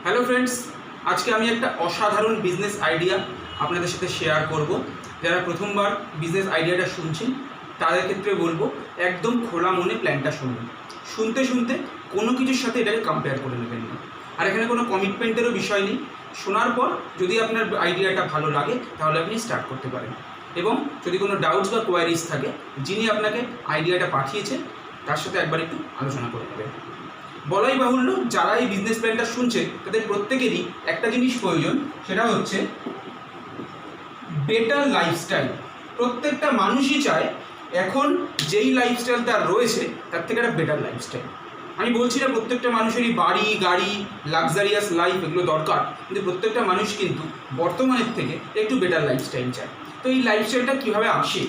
Hello friends, আজকে আমি একটা অসাধারণ বিজনেস আইডিয়া আপনাদের সাথে শেয়ার করব। যারা প্রথমবার বিজনেস আইডিয়াটা শুনছেন তাদের ক্ষেত্রে বলবো একদম খোলা মনে প্ল্যানটা শুনুন। শুনতে শুনতে কোনো কিছুর সাথে এটাকে কম্পেয়ার করে নেবেন না। আর এখানে কোনো কমিটমেন্টেরও বিষয় নেই। শোনার পর যদি আপনার আইডিয়াটা ভালো লাগে তাহলে আপনি স্টার্ট করতে পারেন, এবং যদি কোনো ডাউটস বা কোয়ারিজ থাকে যিনি আপনাকে আইডিয়াটা পাঠিয়েছেন তার সাথে একবার একটু আলোচনা করে নেবেন। বলাই বাহুল্য, যারা এই বিজনেস প্ল্যানটা শুনছে তাদের প্রত্যেকেরই একটা জিনিস প্রয়োজন, সেটা হচ্ছে বেটার লাইফস্টাইল। প্রত্যেকটা মানুষই চায় এখন যেই লাইফস্টাইল তার রয়েছে তার থেকে একটা বেটার লাইফস্টাইল। আমি বলছি না প্রত্যেকটা মানুষেরই বাড়ি গাড়ি লাক্সারিয়াস লাইফ এগুলো দরকার, কিন্তু প্রত্যেকটা মানুষ কিন্তু বর্তমানের থেকে একটু বেটার লাইফস্টাইল চায়। তো এই লাইফস্টাইলটা কীভাবে আসে?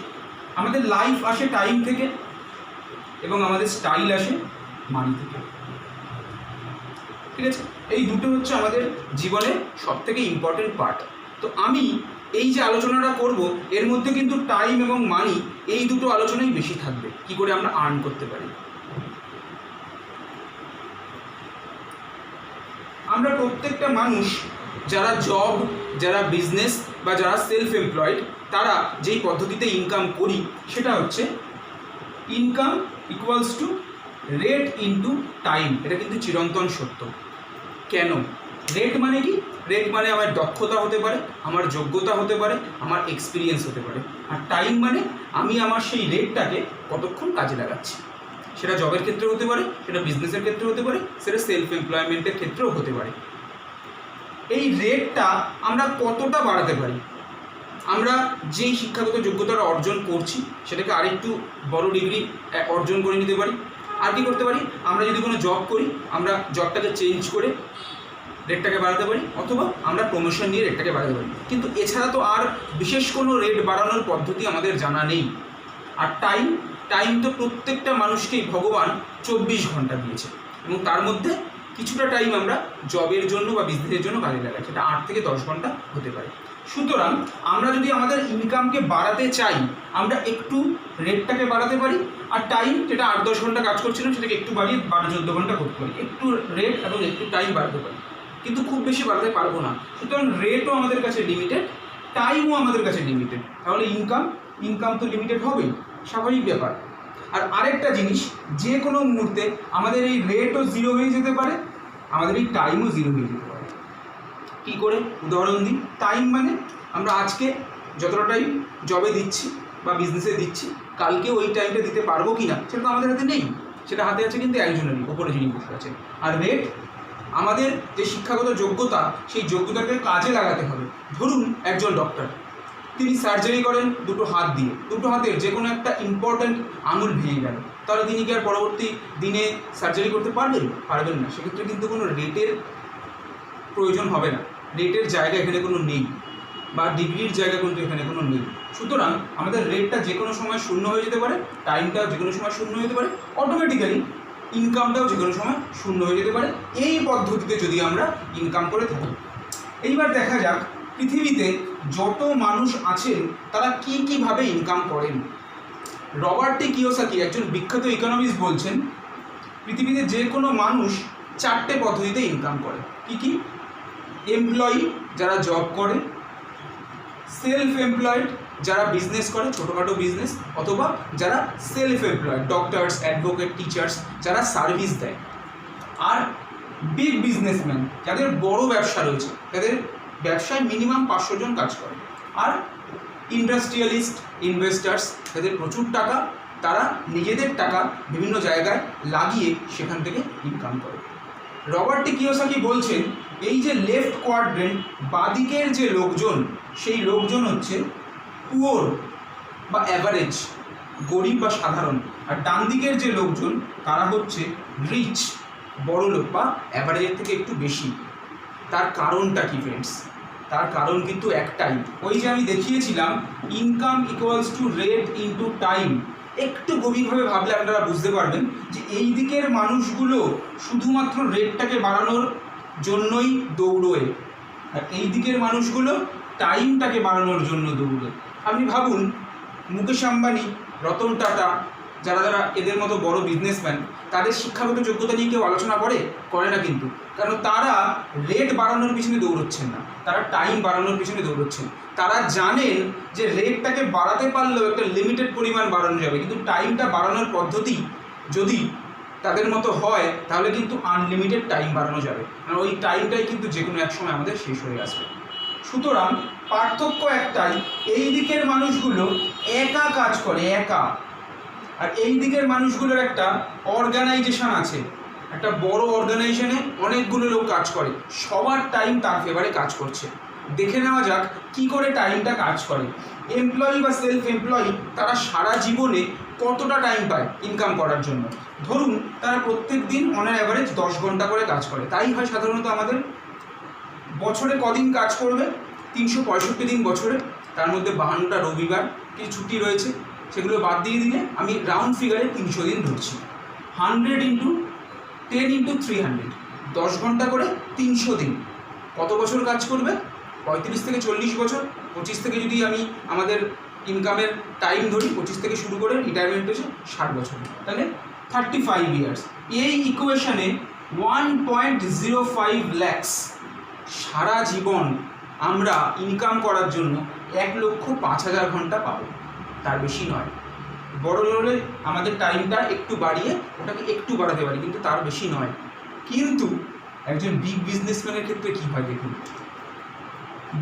আমাদের লাইফ আসে টাইম থেকে, এবং আমাদের স্টাইল আসে মানি থেকে। ঠিক আছে, এই দুটো হচ্ছে আমাদের জীবনের সবথেকে ইম্পর্টেন্ট পার্ট। তো আমি এই যে আলোচনাটা করব এর মধ্যে কিন্তু টাইম এবং মানি এই দুটো আলোচনাই বেশি থাকবে, কি করে আমরা আর্ন করতে পারি। আমরা প্রত্যেকটা মানুষ যারা জব, যারা বিজনেস বা যারা সেলফ এমপ্লয়েড, তারা যেই পদ্ধতিতে ইনকাম করি সেটা হচ্ছে income equals to rate into time. এটা কিন্তু চিরন্তন সত্য। কেন? রেট মানে কি? রেট মানে আমার দক্ষতা হতে পারে, আমার যোগ্যতা হতে পারে, আমার এক্সপিরিয়েন্স হতে পারে। আর টাইম মানে আমি আমার সেই রেটটাকে কতক্ষণ কাজে লাগাচ্ছি। সেটা জবের ক্ষেত্রে হতে পারে, সেটা বিজনেসের ক্ষেত্রে হতে পারে, সেটা সেলফ এমপ্লয়মেন্টের ক্ষেত্রেও হতে পারে। এই রেটটা আমরা কতটা বাড়াতে পারি? আমরা যেই শিক্ষাগত যোগ্যতাটা অর্জন করছি সেটাকে আরেকটু বড় ডিগ্রি অর্জন করে নিতে পারি। আর কি করতে পারি? আমরা যদি কোনো জব করি আমরা জবটাকে চেঞ্জ করে রেটটাকে বাড়াতে পারি, অথবা আমরা প্রমোশন নিয়ে রেটটাকে বাড়াতে পারি। কিন্তু এছাড়া তো আর বিশেষ কোনো রেট বাড়ানোর পদ্ধতি আমাদের জানা নেই। আর টাইম তো প্রত্যেকটা মানুষকেই ভগবান 24 ঘন্টা দিয়েছে, এবং তার মধ্যে কিছুটা টাইম আমরা জবের জন্য বা বিজনেসের জন্য কাজে লাগাই, সেটা 8 থেকে 10 ঘন্টা হতে পারে। সুতরাং আমরা যদি আমাদের ইনকামকে বাড়াতে চাই আমরা একটু রেটটাকে বাড়াতে পারি, আর টাইম যেটা 8-10 ঘন্টা কাজ করছিলাম সেটাকে একটু বাড়িয়ে 12-14 ঘন্টা করতে পারি। একটু রেট এবং একটু টাইম বাড়াতে পারি, কিন্তু খুব বেশি বাড়াতে পারবো না। সুতরাং রেটও আমাদের কাছে লিমিটেড, টাইমও আমাদের কাছে লিমিটেড। তাহলে ইনকাম তো লিমিটেড হবেই, স্বাভাবিক ব্যাপার। আর আরেকটা জিনিস, যে কোনো মুহূর্তে আমাদের এই রেটও জিরো হয়ে যেতে পারে, আমাদের এই টাইমও জিরো হয়ে যেতে পারে। কী করে? উদাহরণ দিই। টাইম মানে আমরা আজকে যতটা টাইম জবে দিচ্ছি বা বিজনেসে দিচ্ছি, কালকে ওই টাইমটা দিতে পারবো কি না সেটা তো আমাদের হাতে নেই। সেটা হাতে আছে কিন্তু একজনেরই, ওপরে যিনি বসে আছেন। আর রেট আমাদের যে শিক্ষাগত যোগ্যতা, সেই যোগ্যতাকে কাজে লাগাতে হবে। ধরুন একজন ডক্টর, তিনি সার্জারি করেন দুটো হাত দিয়ে, দুটো হাতের যে কোনো একটা ইম্পর্ট্যান্ট আঙুল ভেঙে গেল, তাহলে তিনি কি আর পরবর্তী দিনে সার্জারি করতে পারবেন না। সেক্ষেত্রে কিন্তু কোনো রেটের প্রয়োজন হবে না। রেটের জায়গা এখানে কোনো নেই, বা ডিগ্রির জায়গা কিন্তু এখানে কোনো নেই। সুতরাং আমাদের রেটটা যে কোনো সময় শূন্য হয়ে যেতে পারে, টাইমটাও যে কোনো সময় শূন্য হয়ে যেতে পারে, অটোমেটিক্যালি ইনকামটাও যে কোনো সময় শূন্য হয়ে যেতে পারে, এই পদ্ধতিতে যদি আমরা ইনকাম করে থাকি। এইবার দেখা যাক পৃথিবীতে যত মানুষ আছেন তারা কীভাবে ইনকাম করেন। রবার্ট টি কিওসাকি, একজন বিখ্যাত ইকোনমিস্ট, বলছেন পৃথিবীতে যে কোনো মানুষ 4টে পদ্ধতিতে ইনকাম করে। কি? এমপ্লয়ি, যারা জব করে; সেলফ এমপ্লয়েড, যারা বিজনেস করে, ছোটোখাটো বিজনেস; অথবা যারা self employed, doctors, advocate, teachers, যারা সার্ভিস দেয়; আর বিগ বিজনেসম্যান, যাদের বড় ব্যবসা রয়েছে, যাদের ব্যবসায় মিনিমাম 500 জন কাজ করে; আর ইন্ডাস্ট্রিয়ালিস্ট, ইনভেস্টার্স, যাদের প্রচুর টাকা, তারা নিজেদের টাকা বিভিন্ন জায়গায় লাগিয়ে সেখান থেকে ইনকাম করে। রবার্ট টি কিওসাকি বলছেন এই যে লেফট কোয়াড্রেন্ট, বাদিকের যে লোকজন, সেই লোকজন হচ্ছে পুওর বা অ্যাভারেজ, গরিব বা সাধারণ; আর ডান দিকের যে লোকজন তারা হচ্ছে রিচ, বড় লোক বা অ্যাভারেজের থেকে একটু বেশি। তার কারণটা কি ফ্রেন্ডস? তার কারণ কিন্তু একটাই, ওই যে আমি দেখিয়েছিলাম income equals to rate into time. একটু গভীরভাবে ভাবলে আপনারা বুঝতে পারবেন যে এই দিকের মানুষগুলো শুধুমাত্র রেটটাকে বাড়ানোর জন্যই দৌড়োয়, আর এই দিকের মানুষগুলো টাইমটাকে বাড়ানোর জন্য দৌড়োয়। আপনি ভাবুন মুকেশ আম্বানি, রতন টাটা, যারা যারা এদের মতো বড় বিজনেসম্যান, তাদের শিক্ষাগত যোগ্যতা নিয়ে কেউ আলোচনা করে না কিন্তু, কারণ তারা রেট বাড়ানোর পিছনে দৌড়চ্ছেন না, তারা টাইম বাড়ানোর পিছনে দৌড়চ্ছেন। তারা জানেন যে রেটটাকে বাড়াতে পারলেও একটা লিমিটেড পরিমাণ বাড়ানো যাবে, কিন্তু টাইমটা বাড়ানোর পদ্ধতি যদি তাদের মতো হয় তাহলে কিন্তু আনলিমিটেড টাইম বাড়ানো যাবে, কারণ ওই টাইমটাই কিন্তু যে কোনো এক সময় আমাদের শেষ হয়ে আসবে। সুতরাং পার্থক্য একটাই, এই দিকের মানুষগুলো একা কাজ করে, একা, আর এই দিকের মানুষগুলোর একটা অর্গানাইজেশন আছে, একটা বড় অর্গানাইজেশনে অনেকগুলো লোক কাজ করে, সবার টাইম তার ফেভারে কাজ করছে। দেখে নেওয়া যাক কি করে টাইমটা কাজ করে। এমপ্লয়ি বা সেলফ এমপ্লয়ি তারা সারা জীবনে কতটা টাইম পায় ইনকাম করার জন্য। ধরুন তারা প্রত্যেক দিন অন অ্যাভারেজ 10 ঘন্টা করে কাজ করে, তাই হয় সাধারণত আমাদের। বছরে কদিন কাজ করবে? 365 দিন বছরে, তার মধ্যে 52টা রবিবার কিছু ছুটি রয়েছে, সেগুলো বাদ দিয়ে দিলে আমি রাউন্ড ফিগারে 300 দিন ধরছি। 100 ইন্টু 10 ইন্টু 300, 10 ঘন্টা করে 300 দিন, কত বছর কাজ করবে? 35 থেকে 40 বছর। 25 থেকে যদি আমি আমাদের ইনকামের টাইম ধরি, 25 থেকে শুরু করে রিটায়ারমেন্ট হচ্ছে 60 বছর, তাহলে 35 ইয়ার্স। এই ইকুয়েশনে 1.05 ল্যাক্স সারা জীবন আমরা ইনকাম করার জন্য 1,05,000 ঘন্টা পাবো, তার বেশি নয়। বড় হলে আমাদের টাইমটা একটু বাড়িয়ে ওটাকে একটু বাড়াতে পারি, কিন্তু তার বেশি নয়। কিন্তু একজন বিগ বিজনেসম্যানের ক্ষেত্রে কী হয় দেখুন,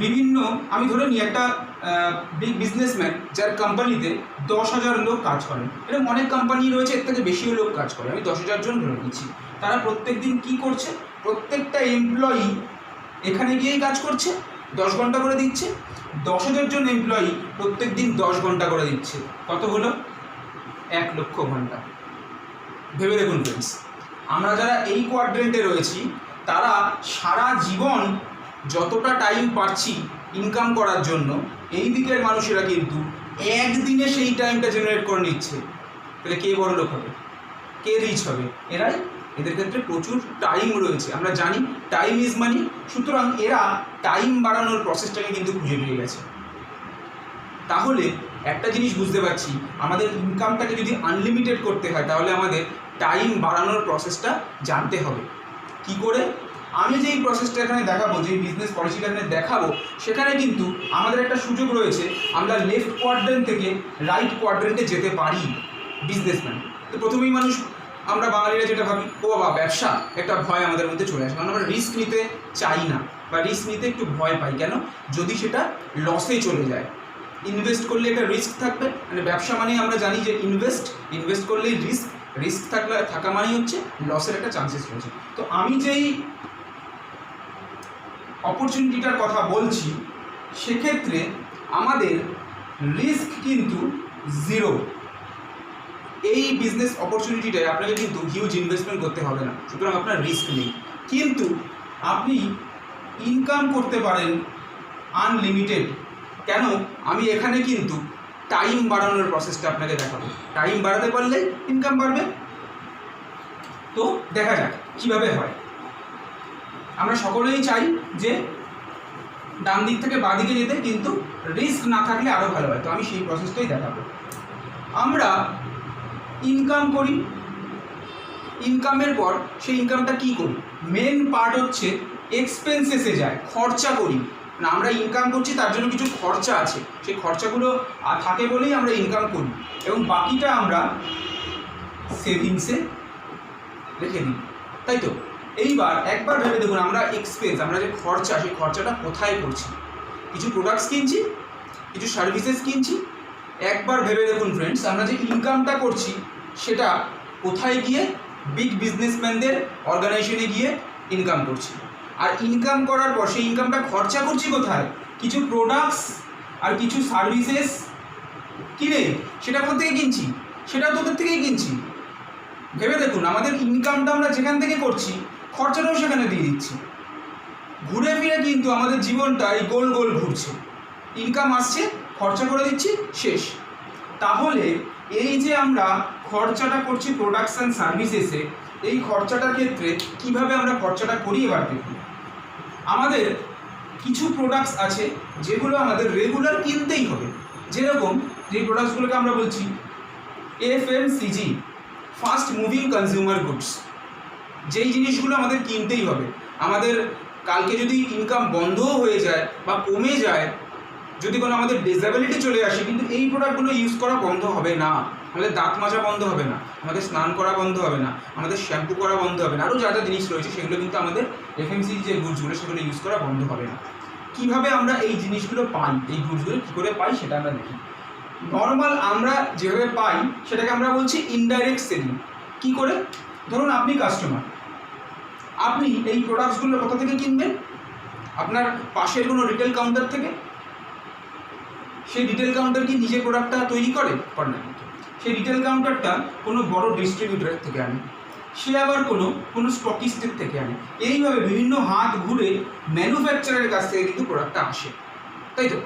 বিভিন্ন, আমি ধরে নিই একটা বিগ বিজনেসম্যান যার কোম্পানিতে 10,000 লোক কাজ করে, এরকম অনেক কোম্পানি রয়েছে এর থেকে বেশিও লোক কাজ করে, আমি 10,000 জন ধরে নিচ্ছি। তারা প্রত্যেক দিন কী করছে? প্রত্যেকটা এমপ্লয়ি এখানে গিয়েই কাজ করছে, 10 ঘন্টা করে দিচ্ছে। 10,000 জন এমপ্লয়ি প্রত্যেক দিন 10 ঘন্টা করে দিচ্ছে, কত হলো? 1,00,000 ঘন্টা। ভেবে দেখুন ফ্রেন্ডস, আমরা যারা এই কোয়াড্রেন্টে রয়েছি তারা সারা জীবন যতটা টাইম পাচ্ছি ইনকাম করার জন্য, এই দিকের মানুষেরা কিন্তু একদিনে সেই টাইমটা জেনারেট করে নিচ্ছে। তাহলে কে বড় লোক হবে, কে রিচ হবে? এরাই। এদের ক্ষেত্রে প্রচুর টাইম রয়েছে, আমরা জানি টাইম ইজ মানি। সুতরাং এরা টাইম বাড়ানোর প্রসেসটাকে কিন্তু খুঁজে পেয়ে গেছে। তাহলে একটা জিনিস বুঝতে পারছি, আমাদের ইনকামটাকে যদি আনলিমিটেড করতে হয় তাহলে আমাদের টাইম বাড়ানোর প্রসেসটা জানতে হবে। কি করে? আমি যেই প্রসেসটা এখানে দেখাবো, যেই বিজনেস পলিসিটা এখানে দেখাবো, সেখানে কিন্তু আমাদের একটা সুযোগ রয়েছে, আমরা লেফট কোয়াড্রেন্ট থেকে রাইট কোয়াড্রেন্টে যেতে পারি বিজনেসম্যান। তো প্রথমেই মানুষ, আমরা বাঙালিরা যেটা ভাবি, ও বাবা ব্যবসা, একটা ভয় আমাদের মধ্যে চলে আসে, কারণ আমরা রিস্ক নিতে চাই না, বা রিস্ক নিতে একটু ভয় পাই। কেন? যদি সেটা লসে চলে যায়। ইনভেস্ট করলে একটা রিস্ক থাকবে, মানে ব্যবসা মানেই আমরা জানি যে ইনভেস্ট করলেই রিস্ক থাকা মানেই হচ্ছে লসের একটা চান্সেস রয়েছে। তো আমি যেই অপরচুনিটিটার কথা বলছি সেক্ষেত্রে আমাদের রিস্ক কিন্তু 0। এই বিজনেস অপরচুনিটিটায় আপনাকে কিন্তু হিউজ ইনভেস্টমেন্ট করতে হবে না, সুতরাং আপনার রিস্ক নেই, কিন্তু আপনি ইনকাম করতে পারেন আনলিমিটেড। কেন? আমি এখানে কিন্তু টাইম বাড়ানোর প্রসেসটা আপনাকে দেখাবো। টাইম বাড়াতে পারলে ইনকাম বাড়বে। তো দেখা যাক কীভাবে হয়। আমরা সকলেই চাই যে ডান দিক থেকে বাঁ দিকে যেতে, কিন্তু রিস্ক না থাকলে আরও ভালো হয়। তো আমি সেই প্রসেসটাই দেখাবো। আমরা ইনকাম করি, ইনকামের পর সেই ইনকামটা কী করি? মেন পার্ট হচ্ছে এক্সপেন্সেসে যায়, খরচা করি। না, আমরা ইনকাম করছি তার জন্য কিছু খরচা আছে, সেই খরচাগুলো থাকে বলেই আমরা ইনকাম করি, এবং বাকিটা আমরা সেভিংসে রেখে দিই, তাই তো? এইবার একবার ভেবে দেখুন, আমরা এক্সপেন্স, আমরা যে খরচা, সেই খরচাটা কোথায় করছি? কিছু প্রোডাক্টস কিনছি, কিছু সার্ভিসেস কিনছি। একবার ভেবে দেখুন ফ্রেন্ডস, আমরা যে ইনকামটা করছি সেটা কোথায় গিয়ে? বিগ বিজনেসম্যানদের অর্গানাইজেশনে গিয়ে ইনকাম করছি। আর ইনকাম করার পর সেই ইনকামটা খরচা করছি কোথায়? কিছু প্রোডাক্টস আর কিছু সার্ভিসেস কিনে, সেটা কোথা থেকে কিনছি? সেটাও তোদের থেকেই কিনছি। ভেবে দেখুন, আমাদের ইনকামটা আমরা যেখান থেকে করছি, খরচাটাও সেখানে দিয়ে দিচ্ছি। ঘুরে ফিরে কিন্তু আমাদের জীবনটা এই গোল গোল ঘুরছে। ইনকাম আসছে, খরচা করে দিচ্ছি, শেষ। তাহলে এই যে আমরা খরচাটা করছি প্রোডাক্টস অ্যান্ড সার্ভিসেসে, এই খরচাটার ক্ষেত্রে কিভাবে আমরা খরচাটা করি এবার দেখুন। আমাদের কিছু প্রোডাক্টস আছে যেগুলো আমাদের রেগুলার কিনতেই হবে। যেরকম যে প্রোডাক্টসগুলোকে আমরা বলছি FMCG, fast moving consumer goods, যেই জিনিসগুলো আমাদের কিনতেই হবে। আমাদের কালকে যদি ইনকাম বন্ধও হয়ে যায় বা কমে যায়, যদি কোনো আমাদের ডিসএবিলিটি চলে আসে, কিন্তু এই প্রোডাক্টগুলো ইউজ করা বন্ধ হবে না। আমাদের দাঁত মাজা বন্ধ হবে না, আমাদের স্নান করা বন্ধ হবে না, আমাদের শ্যাম্পু করা বন্ধ হবে না, আরও যা যা জিনিস রয়েছে সেগুলো কিন্তু আমাদের এফএমসিজি যে গুডসগুলো সেগুলো ইউজ করা বন্ধ হবে না। কীভাবে আমরা এই জিনিসগুলো পাই, এই গুডসগুলো কী করে পাই সেটা আমরা দেখি। নর্মাল আমরা যেভাবে পাই সেটাকে আমরা বলছি ইনডাইরেক্ট সেলিং। কী করে? ধরুন আপনি কাস্টমার, আপনি এই প্রোডাক্টসগুলো কোথা থেকে কিনবেন? আপনার পাশের কোনো রিটেল কাউন্টার থেকে। সেই রিটেল কাউন্টার কি নিজে প্রোডাক্টটা তৈরি করে না, সেই রিটেল কাউন্টারটা কোনো বড় ডিস্ট্রিবিউটরের থেকে আনে, সে আবার কোনো স্টকিস্টের থেকে আনে। এইভাবে বিভিন্ন হাত ঘুরে ম্যানুফ্যাকচারের কাছ থেকে কিন্তু প্রোডাক্টটা আসে, তাই তো?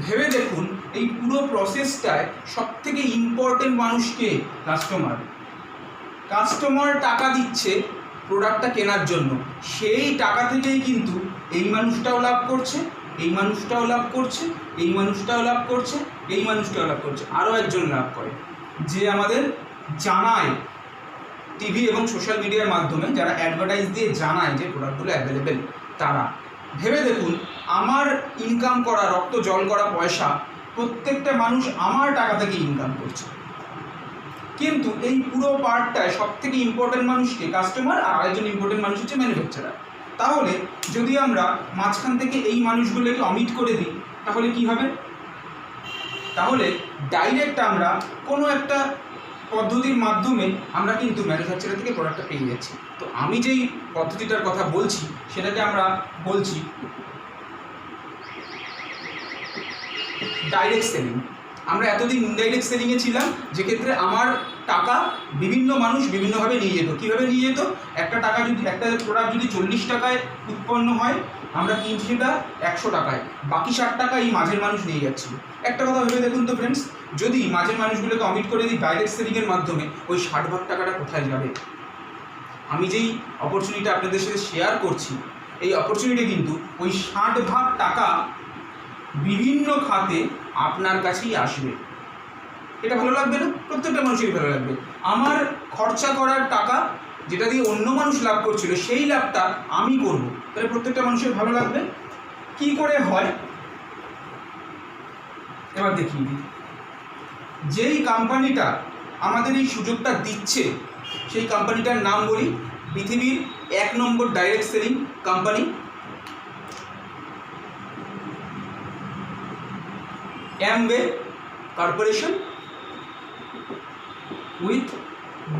ভেবে দেখুন এই পুরো প্রসেসটায় সবথেকে ইম্পর্টেন্ট মানুষকে কাস্টমার। কাস্টমার টাকা দিচ্ছে প্রোডাক্টটা কেনার জন্য, সেই টাকা থেকেই কিন্তু এই মানুষটাও লাভ করছে, এই মানুষটাও লাভ করছে, এই মানুষটাও লাভ করছে, এই মানুষটাও লাভ করছে, আরও একজন লাভ করে, যে আমাদের জানায় টিভি এবং সোশ্যাল মিডিয়ার মাধ্যমে, যারা অ্যাডভার্টাইজ দিয়ে জানায় যে প্রোডাক্টগুলো অ্যাভেলেবেল, তারা। ভেবে দেখুন আমার ইনকাম করা, রক্ত জল করা পয়সা প্রত্যেকটা মানুষ আমার টাকা থেকে ইনকাম করছে, কিন্তু এই পুরো পার্টটায় সবথেকে ইম্পর্টেন্ট মানুষকে কাস্টমার, আর আরেকজন ইম্পর্টেন্ট মানুষ হচ্ছে ম্যানুফ্যাকচারার। তাহলে যদি আমরা মাঝখান থেকে এই মানুষগুলোকে অমিট করে দিই তাহলে কি হবে? তাহলে ডাইরেক্ট আমরা কোনো একটা পদ্ধতির মাধ্যমে আমরা কিন্তু ম্যানুফ্যাকচারার থেকে প্রোডাক্টটা পেয়ে যাচ্ছি। তো আমি যেই পদ্ধতিটার কথা বলছি সেটাকে আমরা বলছি ডাইরেক্ট সেলিং। আমরা এতদিন ইনডাইরেক্ট সেলিংয়ে ছিলাম, যেক্ষেত্রে আমার টাকা বিভিন্ন মানুষ বিভিন্নভাবে নিয়ে যেত। কীভাবে নিয়ে যেত? একটা প্রোডাক্ট যদি 40 টাকায় উৎপন্ন হয়, আমরা কিনছি সেটা 100 টাকায়, বাকি 60 টাকা এই মাঝের মানুষ নিয়ে যাচ্ছিল। একটা কথা ভেবে দেখুন তো ফ্রেন্ডস, যদি মাঝের মানুষগুলোকে অমিট করে দিই ডাইরেক্ট সেলিংয়ের মাধ্যমে, ওই 60 ভাগ টাকাটা কোথায় যাবে? আমি যেই অপরচুনিটি আপনাদের সাথে শেয়ার করছি, এই অপরচুনিটি কিন্তু ওই 60 ভাগ টাকা বিভিন্ন খাতে আপনার কাছেই আসবে। এটা ভালো লাগবে না? প্রত্যেকটা মানুষেরই ভালো লাগবে। আমার খরচা করার টাকা যেটা দিয়ে অন্য মানুষ লাভ করছিল, সেই লাভটা আমি করব, তাহলে প্রত্যেকটা মানুষের ভালো লাগবে। কি করে হয় এবার দেখিয়ে দিই। যেই কোম্পানিটা আমাদের এই সুযোগটা দিচ্ছে সেই কোম্পানিটার নাম বলি, পৃথিবীর 1 নম্বর direct selling company, Amway corporation with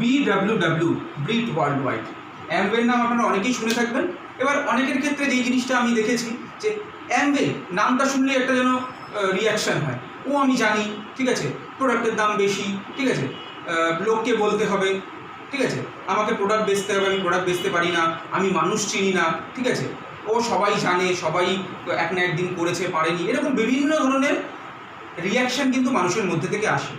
BWW, Britt world wide. অ্যামওয়ের নাম আপনারা অনেকেই শুনে থাকবেন। এবার অনেকের ক্ষেত্রে যেই জিনিসটা আমি দেখেছি যে অ্যামওয়ে নামটা শুনলে একটা যেন রিয়াকশান হয়, ও আমি জানি, ঠিক আছে, প্রোডাক্টের দাম বেশি, ঠিক আছে, লোককে বলতে হবে, ঠিক আছে, আমাকে প্রোডাক্ট বেচতে হবে, আমি প্রোডাক্ট বেচতে পারি না, আমি মানুষ চিনি না, ঠিক আছে, ও সবাই জানে, সবাই এক না একদিন করেছে, পারেনি, এরকম বিভিন্ন ধরনের রিয়াকশান কিন্তু মানুষের মধ্যে থেকে আসে।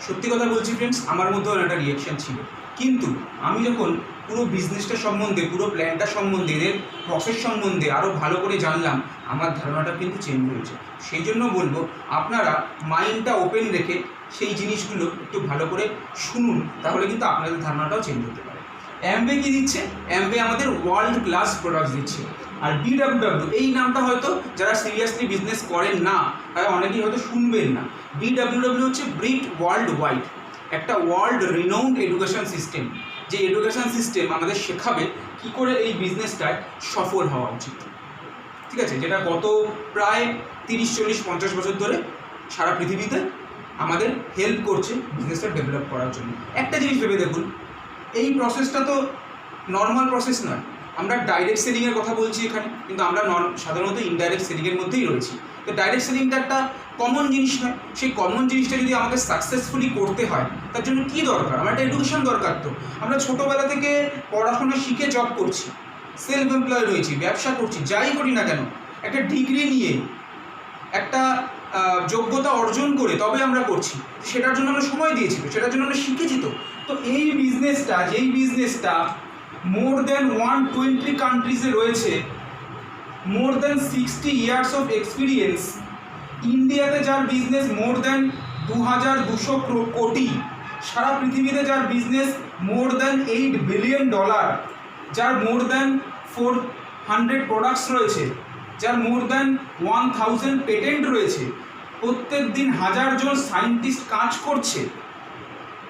সত্যি কথা বলছি ফ্রেন্ডস, আমার মধ্যেও একটা রিয়াকশান ছিল, কিন্তু আমি যখন পুরো বিজনেসটা সম্বন্ধে, পুরো প্ল্যানটা সম্বন্ধে, এদের প্রসেস সম্বন্ধে আরও ভালো করে জানলাম, আমার ধারণাটা কিন্তু চেঞ্জ হয়েছে। সেই জন্য বলবো আপনারা মাইন্ডটা ওপেন রেখে সেই জিনিসগুলো একটু ভালো করে শুনুন, তাহলে কিন্তু আপনাদের ধারণাটাও চেঞ্জ হতে পারে। অ্যামওয়ে কী দিচ্ছে? অ্যামওয়ে আমাদের ওয়ার্ল্ড ক্লাস প্রোডাক্টস দিচ্ছে। আর BWW এই নামটা হয়তো যারা সিরিয়াসলি বিজনেস করেন না, তারা অনেকেই হয়তো শুনবেন না। BWW হচ্ছে ব্রিট ওয়ার্ল্ড ওয়াইড, একটা ওয়ার্ল্ড রিনাউন্ড এডুকেশন সিস্টেম, যে এডুকেশন সিস্টেম আমাদের শেখাবে কী করে এই বিজনেসটায় সফল হওয়া উচিত, ঠিক আছে, যেটা গত প্রায় 30, 40, 50 বছর ধরে সারা পৃথিবীতে আমাদের হেল্প করছে বিজনেসটা ডেভেলপ করার জন্য। একটা জিনিস ভেবে দেখুন, এই প্রসেসটা তো নর্মাল প্রসেস নয়। আমরা ডাইরেক্ট সেলিংয়ের কথা বলছি এখানে, কিন্তু আমরা সাধারণত ইনডাইরেক্ট সেলিংয়ের মধ্যেই রয়েছি। তো ডাইরেক্ট সেলিংটা একটা কমন জিনিস নয়। সেই কমন জিনিসটা যদি আমাকে সাকসেসফুলি করতে হয়, তার জন্য কী দরকার? আমার একটা এডুকেশন দরকার। তো আমরা ছোটোবেলা থেকে পড়াশোনা শিখে জব করছি, সেলফ এমপ্লয়েড হয়েছি, ব্যবসা করছি, যাই করি না কেন, একটা ডিগ্রি নিয়ে, একটা যোগ্যতা অর্জন করে তবে আমরা করছি। সেটার জন্য আমরা সময় দিয়েছি, তো সেটার জন্য আমরা শিখেছি। তো এই বিজনেসটা, যেই বিজনেসটা মোর দ্যান 120 কান্ট্রিজে রয়েছে, more than 60 years of experience, ইন্ডিয়াতে যার বিজনেস মোর দ্যান 2200 কোটি, সারা পৃথিবীতে যার বিজনেস মোর দ্যান $8 বিলিয়ন, যার মোর দ্যান 400 প্রোডাক্টস রয়েছে, যার মোর দ্যান 1000 পেটেন্ট রয়েছে, প্রত্যেক দিন 1000 জন সায়েন্টিস্ট কাজ করছে,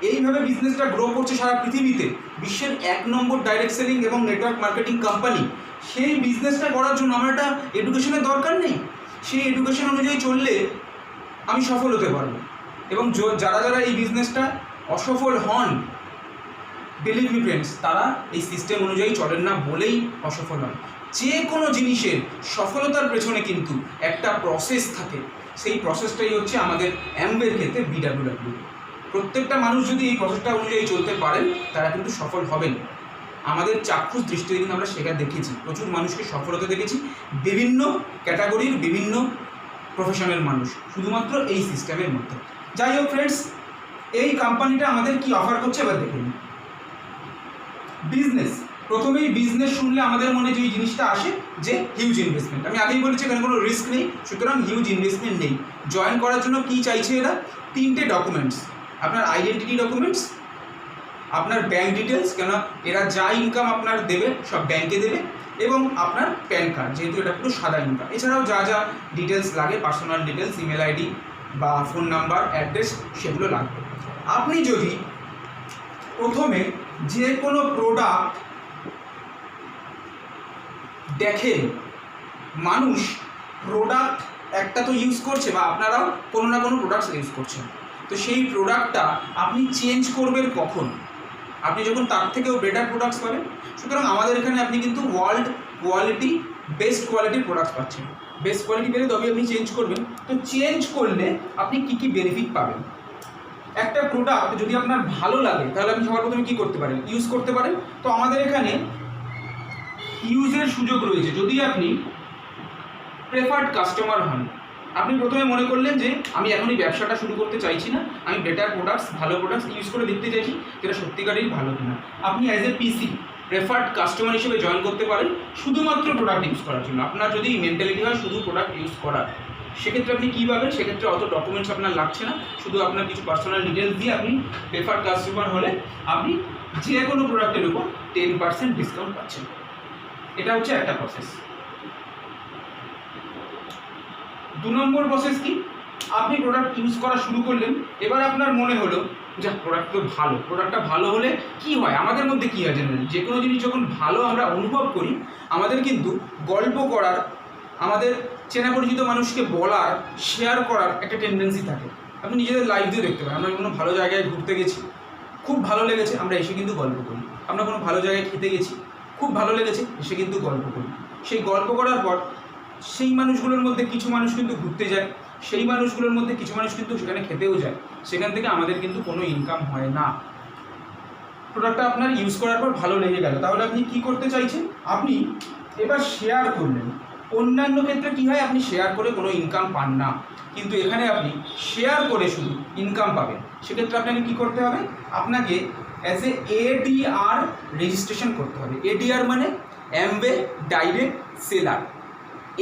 এইভাবে বিজনেসটা গ্রো করছে সারা পৃথিবীতে, বিশ্বের 1 নম্বর ডাইরেক্ট সেলিং এবং নেটওয়ার্ক মার্কেটিং কোম্পানি। সেই বিজনেসটা করার জন্য আমার একটা এডুকেশনের দরকার নেই, সেই এডুকেশন অনুযায়ী চললে আমি সফল হতে পারবো। এবং যারা যারা এই বিজনেসটা অসফল হন, বিলিভ মি ফ্রেন্ডস, তারা এই সিস্টেম অনুযায়ী চলেন না বলেই অসফল হন। যে কোনো জিনিসের সফলতার পেছনে কিন্তু একটা প্রসেস থাকে, সেই প্রসেসটাই হচ্ছে আমাদের অ্যামওয়ের ক্ষেত্রে BWW। প্রত্যেকটা মানুষ যদি এই প্রসেসটা অনুযায়ী চলতে পারেন, তারা কিন্তু সফল হবেন। আমাদের চাক্ষুষ দৃষ্টিতে কিন্তু আমরা সেটা দেখেছি, প্রচুর মানুষকে সফল হতে দেখেছি, বিভিন্ন ক্যাটাগরির বিভিন্ন প্রফেশনের মানুষ, শুধুমাত্র এই সিস্টেমের মধ্যে। যাই হোক ফ্রেন্ডস, এই কোম্পানিটা আমাদের কি অফার করছে এবার দেখুন। বিজনেস, প্রথমেই বিজনেস শুনলে আমাদের মনে যে জিনিসটা আসে যে হিউজ ইনভেস্টমেন্ট। আমি আগেই বলেছি এখানে কোনো রিস্ক নেই, সুতরাং হিউজ ইনভেস্টমেন্ট নেই। জয়েন করার জন্য কি চাইছে এরা? 3টে ডকুমেন্টস, আপনার আইডেন্টিটি ডকুমেন্টস, আপনার ব্যাঙ্ক ডিটেলস, কেন এরা যা ইনকাম আপনার দেবে সব ব্যাংকে দেবে, এবং আপনার প্যান কার্ড, যেহেতু এটা পুরো সাদা ইনকাম। এছাড়াও যা যা ডিটেলস লাগে, পার্সোনাল ডিটেলস, ইমেল আইডি বা ফোন নাম্বার, অ্যাড্রেস, সেগুলো লাগবে। আপনি যদি প্রথমে যে কোনো প্রোডাক্ট দেখেন, মানুষ প্রোডাক্ট একটা তো ইউজ করছে, বা আপনারাও কোনো না কোনো প্রোডাক্টস ইউজ করছেন, তো সেই প্রোডাক্টটা আপনি চেঞ্জ করবেন কখন? আপনি যখন তার থেকেও বেটার প্রোডাক্টস পাবেন। সুতরাং আমাদের এখানে আপনি কিন্তু ওয়ার্ল্ড কোয়ালিটি, বেস্ট কোয়ালিটির প্রোডাক্টস পাচ্ছেন। বেস্ট কোয়ালিটি পেলে তবে আপনি চেঞ্জ করবেন। তো চেঞ্জ করলে আপনি কী কী বেনিফিট পাবেন? একটা প্রোডাক্ট যদি আপনার ভালো লাগে, তাহলে আপনি সবার প্রথমে কী করতে পারেন? ইউজ করতে পারেন। তো আমাদের এখানে ইউজের সুযোগ রয়েছে। যদি আপনি প্রেফার্ড কাস্টমার হন, আপনি প্রথমে মনে করলেন যে আমি এখনই ব্যবসাটা শুরু করতে চাইছি না, আমি বেটার প্রোডাক্টস, ভালো প্রোডাক্টস ইউজ করে দেখতে চাইছি যেটা সত্যিকারেরই ভালো কিনা। আপনি as a PC preferred customer হিসেবে জয়েন করতে পারেন, শুধুমাত্র প্রোডাক্ট ইউজ করার জন্য। আপনার যদি মেন্টালিটি হয় শুধু প্রোডাক্ট ইউজ করার, সেক্ষেত্রে আপনি কী পাবেন? সেক্ষেত্রে অত ডকুমেন্টস আপনার লাগছে না, শুধু আপনার কিছু পার্সোনাল ডিটেলস দিয়ে আপনি প্রেফার্ড কাস্টমার হলে আপনি যে কোনো প্রোডাক্টের উপর 10% ডিসকাউন্ট পাচ্ছেন। এটা হচ্ছে একটা প্রসেস। 2 নম্বর প্রসেস কি? আপনি প্রোডাক্ট ইউজ করা শুরু করলেন, এবার আপনার মনে হলো যা প্রোডাক্ট তো ভালো, প্রোডাক্টটা ভালো হলে কি হয়, আমাদের মধ্যে কী হয় জানেন? যে কোনো জিনিস যখন ভালো আমরা অনুভব করি, আমাদের কিন্তু গল্প করার, আমাদের চেনা পরিচিত মানুষকে বলার, শেয়ার করার একটা টেন্ডেন্সি থাকে। আপনি নিজেদের লাইফ দিয়ে দেখতে পারেন, আমরা কোনো ভালো জায়গায় ঘুরতে গেছি, খুব ভালো লেগেছে, আমরা এসে কিন্তু গল্প করি। আমরা কোনো ভালো জায়গায় খেতে গেছি, খুব ভালো লেগেছে, এসে কিন্তু গল্প করি। সেই গল্প করার পর সেই মানুষগুলোর মধ্যে কিছু মানুষ কিন্তু ঘুরতে যায়, সেই মানুষগুলোর মধ্যে কিছু মানুষ কিন্তু সেখানে খেতেও যায়, সেখান থেকে আমাদের কিন্তু কোনো ইনকাম হয় না। প্রোডাক্টটা আপনার ইউজ করার পর ভালো লেগে গেল, তাহলে আপনি কি করতে চাইছেন? আপনি এবার শেয়ার করলেন। অন্যান্য ক্ষেত্রে কী হয়? আপনি শেয়ার করে কোনো ইনকাম পান না, কিন্তু এখানে আপনি শেয়ার করে শুধু ইনকাম পাবেন। সেক্ষেত্রে আপনাকে কী করতে হবে? আপনাকে অ্যাজ এ ADR রেজিস্ট্রেশন করতে হবে। ADR মানে অ্যামওয়ে ডাইরেক্ট সেলার।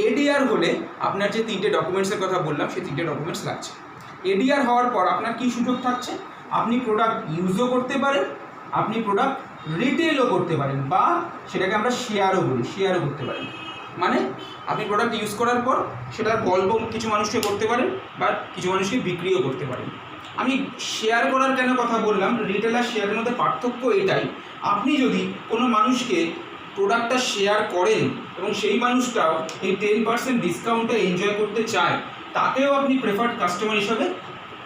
ADR হলে আপনার যে 3টে ডকুমেন্টসের কথা বললাম, সেই 3টে ডকুমেন্টস লাগছে। ADR হওয়ার পর আপনার কী সুযোগ থাকছে? আপনি প্রোডাক্ট ইউজও করতে পারেন, আপনি প্রোডাক্ট রিটেলও করতে পারেন, বা সেটাকে আমরা শেয়ারও বলি, শেয়ারও করতে পারেন। মানে আপনি প্রোডাক্ট ইউজ করার পর সেটার গল্প কিছু মানুষকে করতে পারেন, বা কিছু মানুষকে বিক্রিও করতে পারেন। আমি শেয়ার করার কেন কথা বললাম? রিটেল আর শেয়ারের মধ্যে পার্থক্য এটাই, আপনি যদি কোনো মানুষকে প্রোডাক্টটা শেয়ার করেন এবং সেই মানুষটাও এই 10% ডিসকাউন্টটা এনজয় করতে চায়, তাতেও আপনি প্রেফার্ড কাস্টমার হিসাবে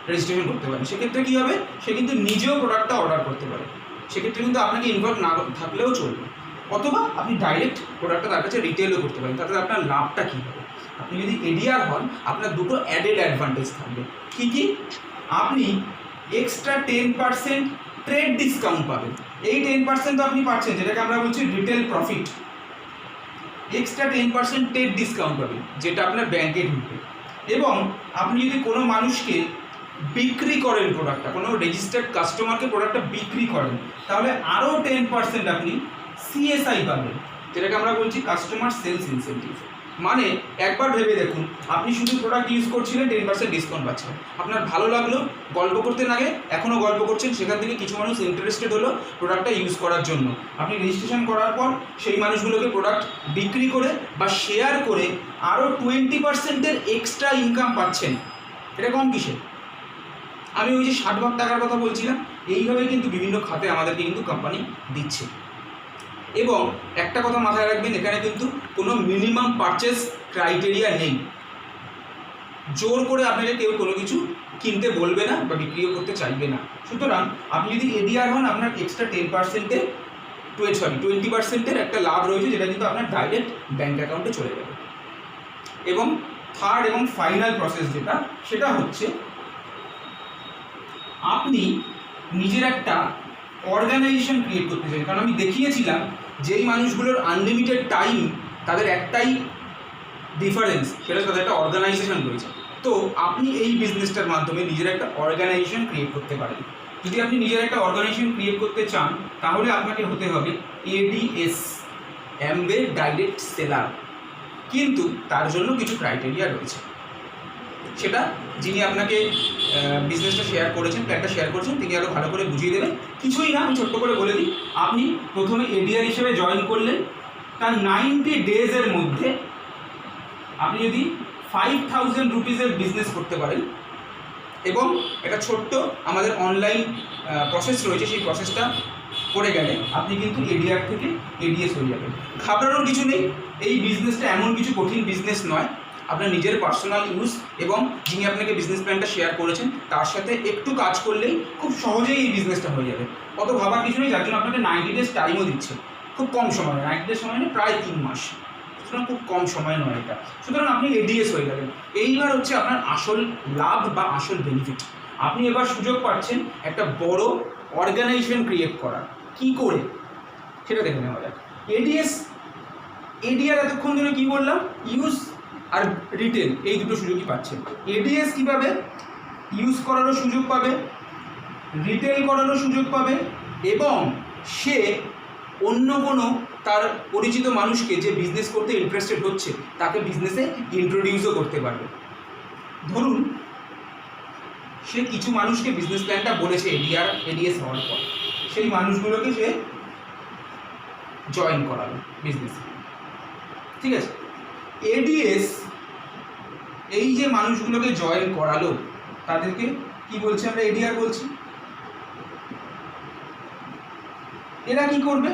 রেজিস্ট্রেশন করতে পারেন। সেক্ষেত্রে কী হবে? সে কিন্তু নিজেও প্রোডাক্টটা অর্ডার করতে পারে, সেক্ষেত্রে কিন্তু আপনাকে ইনভলভ না থাকলেও চলবে। অথবা আপনি ডাইরেক্ট প্রোডাক্টটা তার কাছে রিটেলও করতে পারেন। তাতে আপনার লাভটা কী হবে? আপনি যদি ADR হন, আপনার দুটো অ্যাডেড অ্যাডভান্টেজ থাকবে। কী কী? আপনি এক্সট্রা 10% ট্রেড ডিসকাউন্ট পাবেন। এই 10% তো আপনি পাচ্ছেন, যেটাকে আমরা বলছি retail profit. Extra 10% trade discount পাবেন, যেটা আপনার ব্যাংকে ঢুকবে। এবং আপনি যদি কোনো মানুষকে বিক্রি করেন প্রোডাক্টটা, কোনো রেজিস্টার্ড কাস্টমারকে প্রোডাক্টটা বিক্রি করেন, তাহলে আরও 10% আপনি CSI পাবেন, যেটাকে আমরা বলছি কাস্টমার সেলস ইনসেন্টিভ। মানে একবার ভেবে দেখুন, আপনি শুধু প্রোডাক্ট ইউজ করছিলেন, 10% ডিসকাউন্ট পাচ্ছেন, আপনার ভালো লাগলো, গল্প করতে লাগে, এখনও গল্প করছেন, সেখান থেকে কিছু মানুষ ইন্টারেস্টেড হলো প্রোডাক্টটা ইউজ করার জন্য। আপনি রেজিস্ট্রেশন করার পর সেই মানুষগুলোকে প্রোডাক্ট বিক্রি করে বা শেয়ার করে আরও 20%-এর এক্সট্রা ইনকাম পাচ্ছেন। এটা কম কিসে? আমি ওই যে 60 ভাগ টাকার কথা বলছিলাম, এইভাবেই কিন্তু বিভিন্ন খাতে আমাদেরকে কিন্তু কোম্পানি দিচ্ছে। এবং একটা কথা মাথায় রাখবেন, এখানে কিন্তু কোনো মিনিমাম পারচেস ক্রাইটেরিয়া নেই। জোর করে আপনাকে কেউ কোনো কিছু কিনতে বলবে না বা বিক্রিও করতে চাইবে না। সুতরাং আপনি যদি এডিআর হন, আপনার এক্সট্রা 20%-এর একটা লাভ রয়েছে, যেটা কিন্তু আপনার ডাইরেক্ট ব্যাঙ্ক অ্যাকাউন্টে চলে যাবে। এবং থার্ড এবং ফাইনাল প্রসেস যেটা, সেটা হচ্ছে আপনি নিজের একটা অর্গানাইজেশন ক্রিয়েট করতে চান। কারণ আমি দেখিয়েছিলাম যেই মানুষগুলোর আনলিমিটেড টাইম, তাদের একটাই ডিফারেন্স, সেটা তাদের একটা অর্গানাইজেশন রয়েছে। তো আপনি এই বিজনেসটার মাধ্যমে নিজের একটা অর্গানাইজেশন ক্রিয়েট করতে পারেন। যদি আপনি নিজের একটা অর্গানাইজেশন ক্রিয়েট করতে চান, তাহলে আপনাকে হতে হবে ADS, অ্যামওয়ে ডাইরেক্ট সেলার। কিন্তু তার জন্য কিছু ক্রাইটেরিয়া রয়েছে, সেটা যিনি আপনাকে বিজনেসটা শেয়ার করেছেন, প্ল্যানটা শেয়ার করেছেন, তিনি আরও ভালো করে বুঝিয়ে দেবেন। কিছুই না, আমি ছোট্ট করে বলে দিই। আপনি প্রথমে এডিআর হিসেবে জয়েন করলেন, তার 90 ডেজের মধ্যে আপনি যদি 5000 রুপিসের বিজনেস করতে পারেন, এবং একটা ছোট্ট আমাদের অনলাইন প্রসেস রয়েছে, সেই প্রসেসটা করে গেলে আপনি কিন্তু এডিআর থেকে এডিএস হয়ে যাবেন। ঘাবড়ানোর কিছু নেই, এই বিজনেসটা এমন কিছু কঠিন বিজনেস নয়। আপনার নিজের পার্সোনাল ইউজ এবং যিনি আপনাকে বিজনেস প্ল্যানটা শেয়ার করেছেন তার সাথে একটু কাজ করলেই খুব সহজেই এই বিজনেসটা হয়ে যাবে। অত ভাবার কিছু নেই, যার জন্য আপনাকে 90 ডেজ টাইমও দিচ্ছে, খুব কম সময়, 90 ডেজ সময় নেই, প্রায় 3 মাস। সুতরাং খুব কম সময় নয় এটা। সুতরাং আপনি এডিএস হয়ে যাবেন। এইবার হচ্ছে আপনার আসল লাভ বা আসল বেনিফিট। আপনি এবার সুযোগ পাচ্ছেন একটা বড় অর্গানাইজেশন ক্রিয়েট করার। কী করে সেটা দেখে নেওয়া যাক। এডিআর এতক্ষণ ধরে কী বললাম, ইউজ আর রিটেল, এই দুটো সুযোগই পাচ্ছেন। এডিএস কীভাবে ইউজ করারও সুযোগ পাবে, রিটেল করারও সুযোগ পাবে, এবং সে অন্য কোনো তার পরিচিত মানুষকে যে বিজনেস করতে ইন্টারেস্টেড হচ্ছে তাকে বিজনেসে ইন্ট্রোডিউসও করতে পারবে। ধরুন সে কিছু মানুষকে বিজনেস প্ল্যানটা বলেছে এডিএস হওয়ার পর, সেই মানুষগুলোকে সে জয়েন করাবে বিজনেসে, ঠিক আছে। এডিএস এই যে মানুষগুলোকে জয়েন করালো, তাদেরকে কি বলছি আমরা, এডিআর বলছি। এরা কি করবে,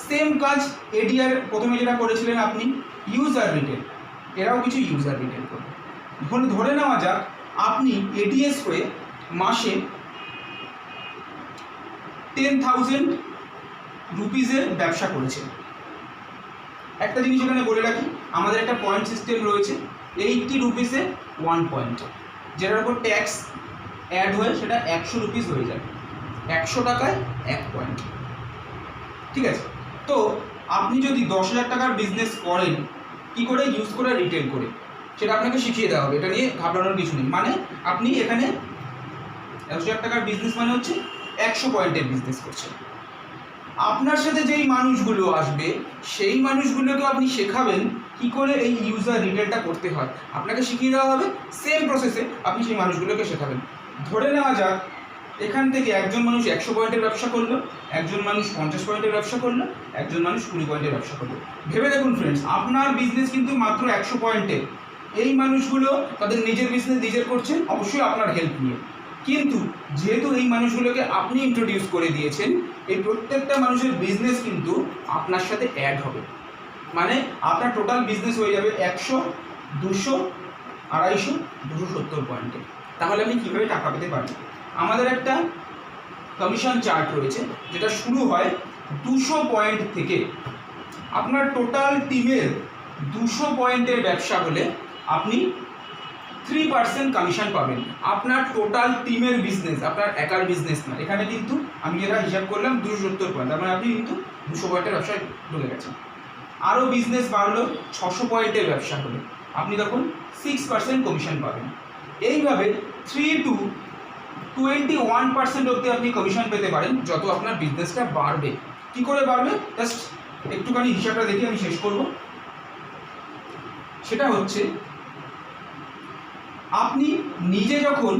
সেম কাজ এডিআর প্রথমে যেটা করেছিলেন আপনি, ইউজার রিটেল, এরাও কিছু ইউজার রিটেল করবে। ধরে নেওয়া যাক আপনি এডিএস হয়ে মাসে 10,000 রুপিসের ব্যবসা করেছেন। একটা জিনিস এখানে বলে রাখি, আমাদের একটা পয়েন্ট সিস্টেম রয়েছে, 80 রুপিসে 1 পয়েন্ট, যেটার উপর ট্যাক্স অ্যাড হয়ে সেটা 100 রুপিস হয়ে যাবে। 100 টাকায় 1 পয়েন্ট, ঠিক আছে। তো আপনি যদি 10,000 টাকার বিজনেস করেন, কি করে ইউজ করে, রিটেল করে, সেটা আপনাকে শিখিয়ে দেওয়া হবে। এটা নিয়ে ঘাবড়ানোর কিছু নেই। মানে আপনি এখানে 10,000 টাকার বিজনেস মানে হচ্ছে 100 পয়েন্টের বিজনেস করছেন। আপনার সাথে যেই মানুষগুলো আসবে সেই মানুষগুলোকেও আপনি শেখাবেন কি করে এই ইউজার রিটেলটা করতে হয়, আপনাকে শিখিয়ে দেওয়া হবে। সেম প্রসেসে আপনি সেই মানুষগুলোকে শেখাবেন। ধরে নেওয়া যাক এখান থেকে একজন মানুষ 100 পয়েন্টের ব্যবসা করলো, একজন মানুষ 50 পয়েন্টের ব্যবসা করলো, একজন মানুষ 20 পয়েন্টের ব্যবসা করলো। ভেবে দেখুন ফ্রেন্ডস, আপনার বিজনেস কিন্তু মাত্র 100 পয়েন্টের। এই মানুষগুলো তাদের নিজের বিজনেস নিজের করছেন, অবশ্যই আপনার হেল্প নিয়ে। কিন্তু যেহেতু এই মানুষগুলোকে আপনি ইন্ট্রোডিউস করে দিয়েছেন, এই প্রত্যেকটা মানুষের বিজনেস কিন্তু আপনার সাথে অ্যাড হবে। মানে আপনার টোটাল বিজনেস হয়ে যাবে 100, 200, 250, 270 পয়েন্টে। তাহলে আপনি কীভাবে টাকা পেতে পারবেন? আমাদের একটা কমিশন চার্ট রয়েছে, যেটা শুরু হয় 200 পয়েন্ট থেকে। আপনার টোটাল টিমের 200 পয়েন্টের ব্যবসা হলে আপনি 3% কমিশন পাবেন। আপনার টোটাল টিমের বিজনেস, আপনার একার বিজনেস না। এখানে কিন্তু আমি যেটা হিসাব করলাম 270 পয়েন্ট, তার মানে আপনি কিন্তু 200 পয়েন্টের ব্যবসায় ঢুকে গেছেন। আরও বিজনেস বাড়লো 600 পয়েন্টের ব্যবসা হলে, আপনি তখন 6% কমিশন পাবেন। এইভাবে 3 to 21% অবধি আপনি কমিশন পেতে পারেন যত আপনার বিজনেসটা বাড়বে। কী করে বাড়বে, জাস্ট একটুখানি হিসাবটা দেখে আমি শেষ করব। সেটা হচ্ছে আপনি নিজে যখন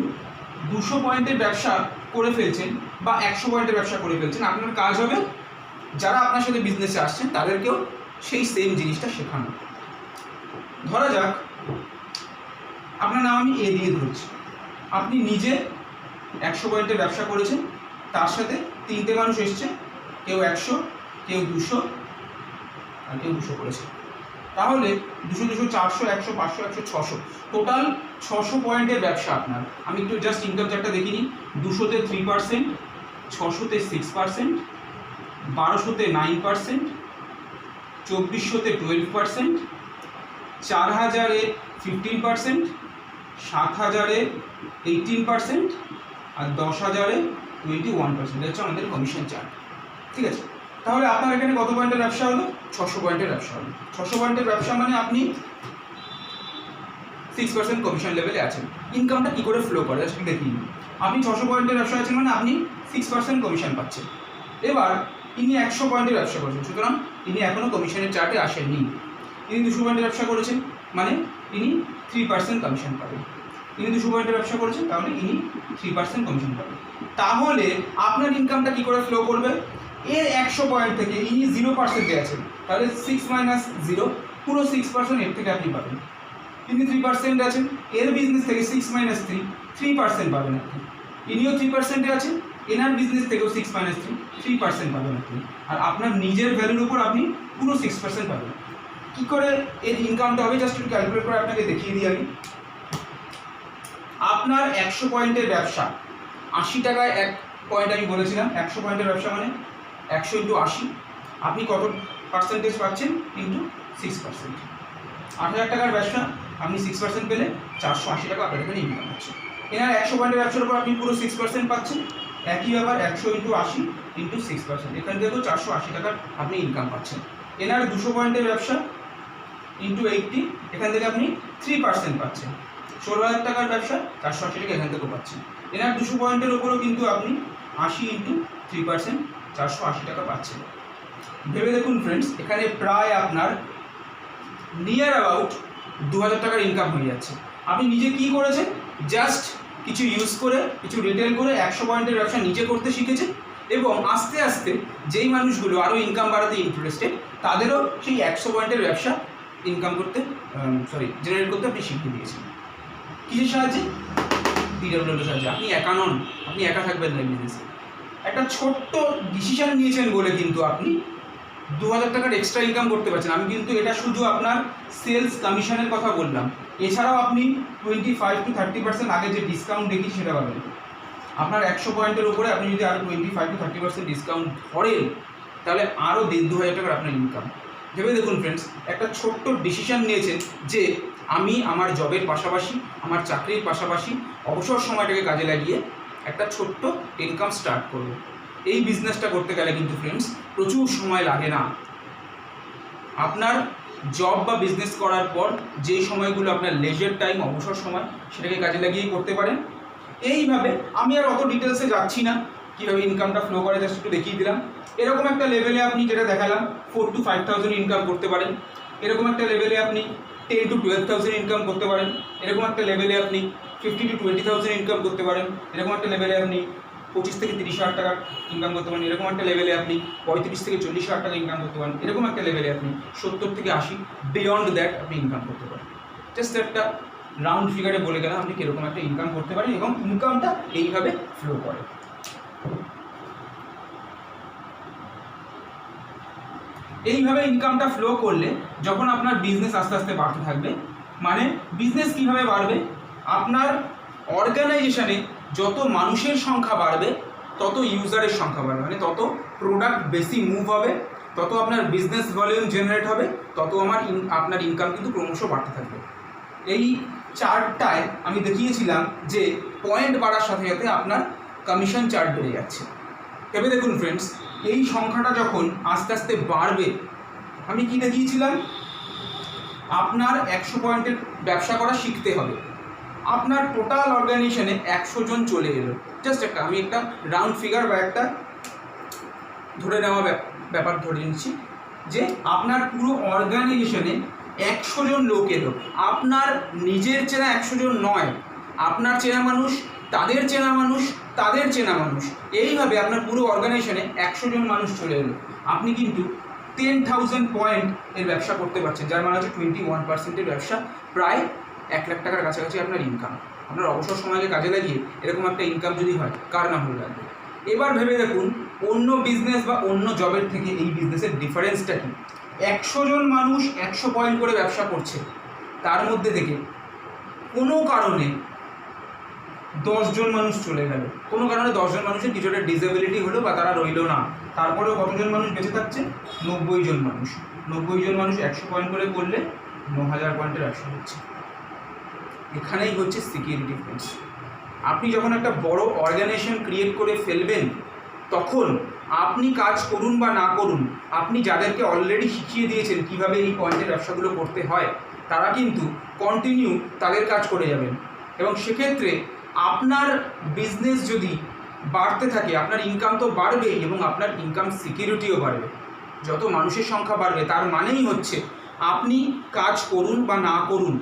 200 পয়েন্টের ব্যবসা করে ফেলছেন বা 100 পয়েন্টের ব্যবসা করে ফেলছেন, আপনার কাজ হবে যারা আপনার সাথে বিজনেসে আসছেন তাদেরকেও সেই সেম জিনিসটা শেখানো। ধরা যাক আপনার নাম আমি এ দিয়ে ধরছি, আপনি নিজে 100 পয়েন্টের ব্যবসা করেছেন, তার সাথে 3টে মানুষ এসছে, কেউ 100, কেউ 200 আর কেউ 200 করেছে। তাহলে 200, 200, 400, 100, 500, 100, 600, টোটাল 600 পয়েন্টের ব্যবসা আপনার। আমি একটু জাস্ট ইনকাম চার্টটা দেখিনি। 200-তে 3%, 600-তে 6%, 1200-তে 9%, 2400-তে 12%, 4000-এ 15%, 7000-এ 18% আর 10,000-এ 21%। এটা হচ্ছে আমাদের কমিশন চার্ট। ঠিক আছে, তাহলে আপনার এখানে কত পয়েন্টের ব্যবসা হলো? 600 পয়েন্টের ব্যবসা হলো। 600 পয়েন্টের ব্যবসা মানে আপনি 6% কমিশন লেভেলে আছেন। ইনকামটা কী করে ফ্লো করে সেটা দেখি। আপনি 600 পয়েন্টের ব্যবসা আছেন মানে আপনি 6% কমিশন পাচ্ছেন। এবার ইনি 100 পয়েন্টের ব্যবসা করেছেন, সুতরাং ইনি এখনও কমিশনের চার্টে আসেননি। ইনি 200 পয়েন্টের ব্যবসা করেছেন মানে ইনি 3% কমিশন পাবেন। ইনি 200 পয়েন্টের ব্যবসা করেছেন তাহলে ইনি 3% কমিশন পাবেন। তাহলে আপনার ইনকামটা কী করে ফ্লো করবে? এর 100 পয়েন্ট থেকে ইনি 0%-এ আছেন, তাহলে 6 - 0 পুরো 6% এর থেকে আপনি পাবেন। ইনি 3% আছেন, এর বিজনেস থেকে 6 - 3 3% পাবেন আপনি। ইনিও 3%-এ আছেন, এনার বিজনেস থেকেও 6 - 3 3% পাবেন আপনি। আর আপনার নিজের ভ্যালুর উপর আপনি পুরো 6% পাবেন। কী করে এর ইনকামটা হবে জাস্ট একটু ক্যালকুলেট করে আপনাকে দেখিয়ে দিই আমি। আপনার 100 পয়েন্টের ব্যবসা, 80 টাকায় 1 পয়েন্ট আমি বলেছিলাম। 100 পয়েন্টের ব্যবসা মানে 100 × 80, আপনি কত পার্সেন্টেজ পাচ্ছেন? ইন্টু 6%। 8,000 টাকার ব্যবসা, আপনি 6% পেলে 480 টাকা আপনার এখানে ইনকাম হচ্ছে। এনার 100 পয়েন্টের ব্যবসার উপর আপনি পুরো 6% পাচ্ছেন। একই ব্যাপার 100 × 80 × 6%, এখান থেকেও 480 টাকার আপনি ইনকাম পাচ্ছেন। এনার 200 পয়েন্টের ব্যবসা ইন্টু 80, এখান থেকে আপনি 3% পাচ্ছেন। 16,000 টাকার ব্যবসা, 480 টাকা এখান থেকেও পাচ্ছেন। এনার 200 পয়েন্টের ওপরেও কিন্তু আপনি 80 × 3%, 480 টাকা পাচ্ছেন। ভেবে দেখুন ফ্রেন্ডস, এখানে প্রায় আপনার নিয়ার অ্যাবাউট 2,000 টাকার ইনকাম হয়ে যাচ্ছে। আপনি নিজে কি করেছেন? জাস্ট কিছু ইউজ করে, কিছু রিটেল করে 100 পয়েন্টের ব্যবসা নিজে করতে শিখেছেন এবং আস্তে আস্তে যেই মানুষগুলো আরও ইনকাম বাড়াতে ইন্টারেস্টেড তাদেরও সেই 100 পয়েন্টের ব্যবসা ইনকাম করতে জেনারেট করতে আপনি শিখিয়ে দিয়েছেন। কিসের সাহায্যে? DWL সাহায্যে। আপনি একা নন, আপনি একা থাকবেন না বিজনেসে। একটা ছোট্ট ডিসিশন নিয়েছেন বলে কিন্তু আপনি 2,000 টাকার এক্সট্রা ইনকাম করতে পারছেন। আমি কিন্তু এটা শুধু আপনার সেলস কমিশনের কথা বললাম, এছাড়াও আপনি 25 to 30% আগে যে ডিসকাউন্ট দেখি সেটা পাবেন। আপনার 100 পয়েন্টের উপরে আপনি যদি আরও 25 to 30% ডিসকাউন্ট করেন তাহলে আরও 1,500 টাকার আপনার ইনকাম। ভেবে দেখুন ফ্রেন্ডস, একটা ছোট্ট ডিসিশন নিয়েছেন যে আমি আমার জবের পাশাপাশি, আমার চাকরির পাশাপাশি অবসর সময়টাকে কাজে লাগিয়ে একটা ছোট্ট ইনকাম স্টার্ট করব। এই বিজনেসটা করতে গেলে কিন্তু ফ্রেন্ডস প্রচুর সময় লাগে না। আপনার জব বা বিজনেস করার পর যে সময়গুলো আপনার লেজার টাইম, অবসর সময়, সেটাকে কাজে লাগিয়েই করতে পারেন। এইভাবে আমি আর অত ডিটেলসে যাচ্ছি না, কীভাবে ইনকামটা ফ্লো করে জাস্ট একটু দেখিয়ে দিলাম। এরকম একটা লেভেলে আপনি যেটা দেখালাম 4,000 to 5,000 ইনকাম করতে পারেন। এরকম একটা লেভেলে আপনি 10,000 to 12,000 ইনকাম করতে পারেন। এরকম একটা লেভেলে আপনি 15,000 to 20,000 ইনকাম করতে পারেন। এরকম একটা লেভেলে আপনি 25,000 থেকে 30,000 টাকা ইনকাম করতে পারেন। এরকম একটা লেভেলে আপনি 35,000 থেকে 40,000 টাকা ইনকাম করতে পারেন। এরকম একটা লেভেলে আপনি 70 থেকে 80, বিয়ন্ড দ্যাট আপনি ইনকাম করতে পারেন। জাস্ট একটা রাউন্ড ফিগারে বলে গেলাম আপনি কীরকম একটা ইনকাম করতে পারেন এবং ইনকামটা এইভাবে ফ্লো করে। এইভাবে ইনকামটা ফ্লো করলে যখন আপনার বিজনেস আস্তে আস্তে বাড়তে থাকবে, মানে বিজনেস কীভাবে বাড়বে? আপনার অর্গানাইজেশনে যত মানুষের সংখ্যা বাড়বে তত ইউজারের সংখ্যা বাড়বে, মানে তত প্রোডাক্ট বেশি মুভ হবে, তত আপনার বিজনেস ভলিউম জেনারেট হবে, তত আপনার ইনকাম কিন্তু ক্রমশ বাড়তে থাকবে। এই চার্টটায় আমি দেখিয়েছিলাম যে পয়েন্ট বাড়ার সাথে সাথে আপনার কমিশন চার্ট বেড়ে যাচ্ছে। এবার দেখুন ফ্রেন্ডস, এই সংখ্যাটা যখন আস্তে আস্তে বাড়বে, আমি কি দেখিয়েছিলাম? আপনার 100 পয়েন্টের ব্যবসা করা শিখতে হবে। আপনার টোটাল অর্গানাইজেশনে 100 জন চলে এলো, জাস্ট আমি একটা রাউন্ড ফিগার বা একটা ধরে নেওয়া ব্যাপার ধরে নিচ্ছি যে আপনার পুরো অর্গানাইজেশনে 100 জন লোক এলো, আপনার নিজের চেনা 100 জন নয়, আপনার চেনা মানুষ, তাদের চেনা মানুষ, তাদের চেনা মানুষ, এইভাবে আপনার পুরো অর্গানাইজেশনে 100 জন মানুষ চলে এলো। আপনি কিন্তু 10,000 পয়েন্ট এর ব্যবসা করতে পারছেন, যার মানে হচ্ছে 21%-এর ব্যবসা, প্রায় 1 লাখ টাকার কাছাকাছি আপনার ইনকাম। আপনার অবসর সময়কে কাজে লাগিয়ে এরকম একটা ইনকাম যদি হয়, কার না ভালো লাগবে? এবার ভেবে দেখুন অন্য বিজনেস বা অন্য জবের থেকে এই বিজনেসের ডিফারেন্সটা কী। 100 জন মানুষ 100 পয়েন্ট করে ব্যবসা করছে, তার মধ্যে থেকে কোনো কারণে 10 জন মানুষ চলে গেল, কোনো কারণে 10 জন মানুষের কিছু একটা ডিসেবিলিটি হলো বা তারা রইল না, তারপরেও কতজন মানুষ বেঁচে থাকছে? 90 জন মানুষ। 90 জন মানুষ 100 পয়েন্ট করে করলে 9,000 পয়েন্টের ব্যবসা হচ্ছে। এখানেই হচ্ছে সিকিউরিটি ফ্রেন্ডস। আপনি যখন একটা বড় অর্গানাইজেশন ক্রিয়েট করে ফেলবেন, তখন আপনি কাজ করুন বা না করুন, আপনি যাদেরকে অলরেডি শিখিয়ে দিয়েছেন কীভাবে এই পয়েন্টের ব্যবসাগুলো করতে হয়, তারা কিন্তু কন্টিনিউ তাদের কাজ করে যাবেন। এবং সেক্ষেত্রে আপনার বিজনেস যদি বাড়তে থাকে, আপনার ইনকাম তো বাড়বেই এবং আপনার ইনকাম সিকিউরিটিও বাড়বে। যত মানুষের সংখ্যা বাড়বে তার মানেই হচ্ছে আপনি কাজ করুন বা না করুন,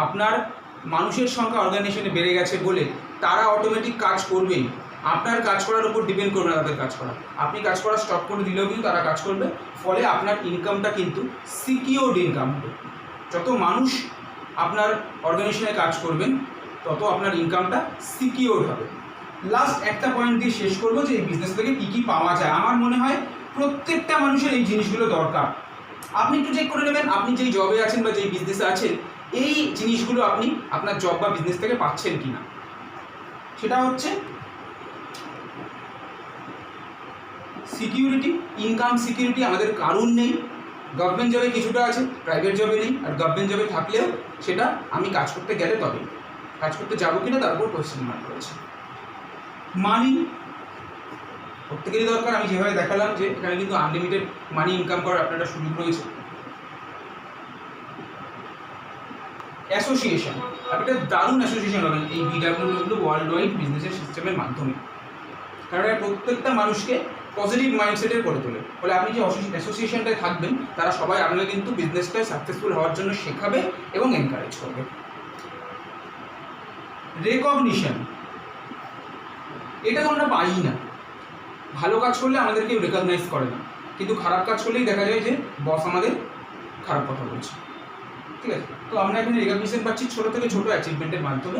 আপনার মানুষের সংখ্যা অর্গানাইজেশনে বেড়ে গেছে বলে তারা অটোমেটিক কাজ করবেই। আপনার কাজ করার উপর ডিপেন্ড করবে না তাদের কাজ করা। আপনি কাজ করা স্টপ করে দিলেও কিন্তু তারা কাজ করবে, ফলে আপনার ইনকামটা কিন্তু সিকিউরড ইনকাম হবে। যত মানুষ আপনার অর্গানাইজেশনে কাজ করবেন তত আপনার ইনকামটা সিকিউরড হবে। লাস্ট একটা পয়েন্ট দিয়ে শেষ করবো যে এই বিজনেস থেকে কী কী পাওয়া যায়। আমার মনে হয় প্রত্যেকটা মানুষের এই জিনিসগুলো দরকার। আপনি একটু চেক করে নেবেন আপনি যেই জবে আছেন বা যেই বিজনেসে আছেন, এই জিনিসগুলো আপনি আপনার জব বা বিজনেস থেকে পাচ্ছেন কি না। সেটা হচ্ছে সিকিউরিটি, ইনকাম সিকিউরিটি আমাদের কারণ নেই। গভর্নমেন্ট জবে কিছুটা আছে, প্রাইভেট জবে নেই। আর গভর্নমেন্ট জবে থাকলেও সেটা আমি কাজ করতে গেলে তবে, কাজ করতে যাবো কিনা তার উপর কোয়েশ্চেন মার্ক রয়েছে। মানি প্রত্যেকেরই দরকার। আমি যেভাবে দেখালাম যে এখানে কিন্তু আনলিমিটেড মানি ইনকাম করার আপনার একটা সুযোগ রয়েছে। অ্যাসোসিয়েশন, আপনি একটা দারুণ অ্যাসোসিয়েশন হবেন এই বিডাব্লিউডব্লিউ ওয়ার্ল্ড ওয়াইড বিজনেসের সিস্টেমের মাধ্যমে, কারণ এটা প্রত্যেকটা মানুষকে পজিটিভ মাইন্ডসেটের করে তোলে। ফলে আপনি যে অ্যাসোসিয়েশনটায় থাকবেন তারা সবাই আপনাকে কিন্তু বিজনেসটায় সাকসেসফুল হওয়ার জন্য শেখাবে এবং এনকারেজ করবে। রেকগনিশন, এটা তো আমরা পাই না। ভালো কাজ করলে আমাদের কেউ রেকগনাইজ করে না, কিন্তু খারাপ কাজ করলেই দেখা যায় যে বস আমাদের খারাপ কথা বলছে। ঠিক আছে, তো আমরা এখানে রেকগনিশন পাচ্ছি ছোটো থেকে ছোটো অ্যাচিভমেন্টের মাধ্যমে।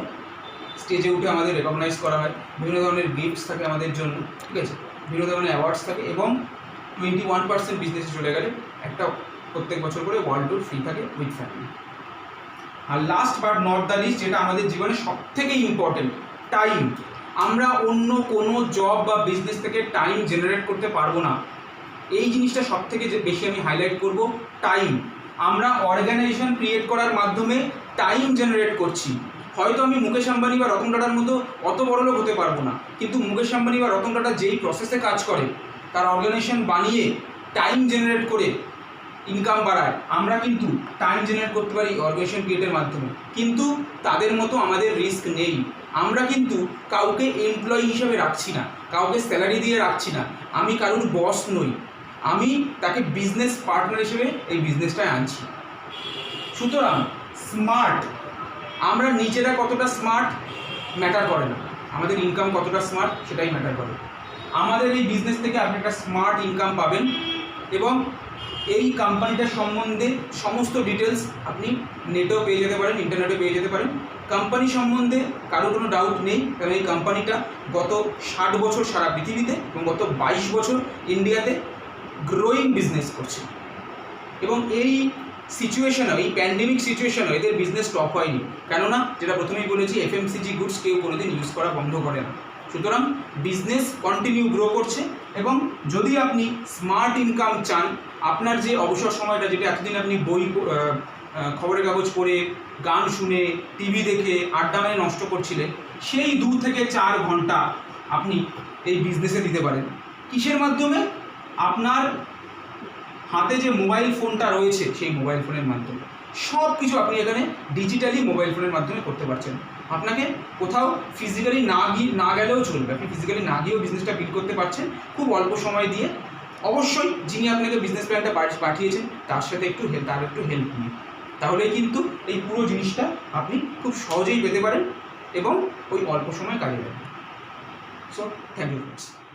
স্টেজে উঠে আমাদের রেকগনাইজ করা হয়, বিভিন্ন ধরনের গিফটস থাকে আমাদের জন্য, ঠিক আছে, বিভিন্ন ধরনের অ্যাওয়ার্ডস থাকে, এবং 21% বিজনেসে চলে গেলে একটা প্রত্যেক বছর করে ওয়ার্ল্ড ট্যুর ফ্রি থাকে উইথ ফ্যামিলি। আর last but not the least, যেটা আমাদের জীবনে সব থেকে ইম্পর্টেন্ট, টাইম। আমরা অন্য কোনো জব বা বিজনেস থেকে টাইম জেনারেট করতে পারবো না। এই জিনিসটা সব থেকে যে বেশি আমি হাইলাইট করব, টাইম। আমরা অর্গানাইজেশন ক্রিয়েট করার মাধ্যমে টাইম জেনারেট করছি। হয়তো আমি মুকেশ আম্বানি বা রতন টাটার মতো অত বড় লোক হতে পারবো না, কিন্তু মুকেশ আম্বানি বা রতন টাটা যেই প্রসেসে কাজ করে, তার অর্গানাইজেশন বানিয়ে টাইম জেনারেট করে ইনকাম বাড়ায়, আমরা কিন্তু টাইম জেনারেট করতে পারি অর্গানাইজেশন ক্রিয়েটের মাধ্যমে। কিন্তু তাদের মতো আমাদের রিস্ক নেই। আমরা কিন্তু কাউকে এমপ্লয়ি হিসেবে রাখছি না, কাউকে স্যালারি দিয়ে রাখছি না, আমি কারোর বস নই, আমি তাকে বিজনেস পার্টনার হিসেবে এই বিজনেসটায় আনছি। সুতরাং স্মার্ট, আমরা নিজেরা কতটা স্মার্ট ম্যাটার করে না, আমাদের ইনকাম কতটা স্মার্ট সেটাই ম্যাটার করে। আমাদের এই বিজনেস থেকে আপনি একটা স্মার্ট ইনকাম পাবেন, এবং এই কোম্পানিটার সম্বন্ধে সমস্ত ডিটেলস আপনি নেটেও পেয়ে যেতে পারেন, ইন্টারনেটে পেয়ে যেতে পারেন। কোম্পানি সম্বন্ধে কারো কোনো ডাউট নেই, কারণ এই কোম্পানিটা গত 60 বছর সারা পৃথিবীতে এবং গত 22 বছর ইন্ডিয়াতে গ্রোয়িং বিজনেস করছে। এবং এই সিচুয়েশনে, এই প্যান্ডেমিক সিচুয়েশনে এদের বিজনেস স্টপ হয়নি, কেননা যেটা প্রথমেই বলেছি, এফএমসিজি গুডস কেউ কোনোদিন ইউজ করা বন্ধ করে না। সুতরাং বিজনেস কন্টিনিউ গ্রো করছে। এবং যদি আপনি স্মার্ট ইনকাম চান, আপনার যে অবসর সময়টা, যেটা এতদিন আপনি বই, খবরের কাগজ পড়ে, গান শুনে, টিভি দেখে, আড্ডা মেরে নষ্ট করছিলেন, সেই 2 থেকে 4 ঘন্টা আপনি এই বিজনেসে দিতে পারেন। কিসের মাধ্যমে? আপনার হাতে যে মোবাইল ফোনটা রয়েছে সেই মোবাইল ফোনের মাধ্যমে। সব কিছু আপনি এখানে ডিজিটালি মোবাইল ফোনের মাধ্যমে করতে পারছেন। আপনাকে কোথাও ফিজিক্যালি না গেলেও চলবে, আপনি ফিজিক্যালি না গিয়েও বিজনেসটা বিল্ড করতে পারছেন খুব অল্প সময় দিয়ে। অবশ্যই যিনি আপনাকে বিজনেস প্ল্যানটা পাঠিয়েছেন তার সাথে তার একটু হেল্প নিন, তাহলে কিন্তু এই পুরো জিনিসটা আপনি খুব সহজেই পেতে পারেন এবং ওই অল্প সময় কাজে লাগবে। So thank you friends.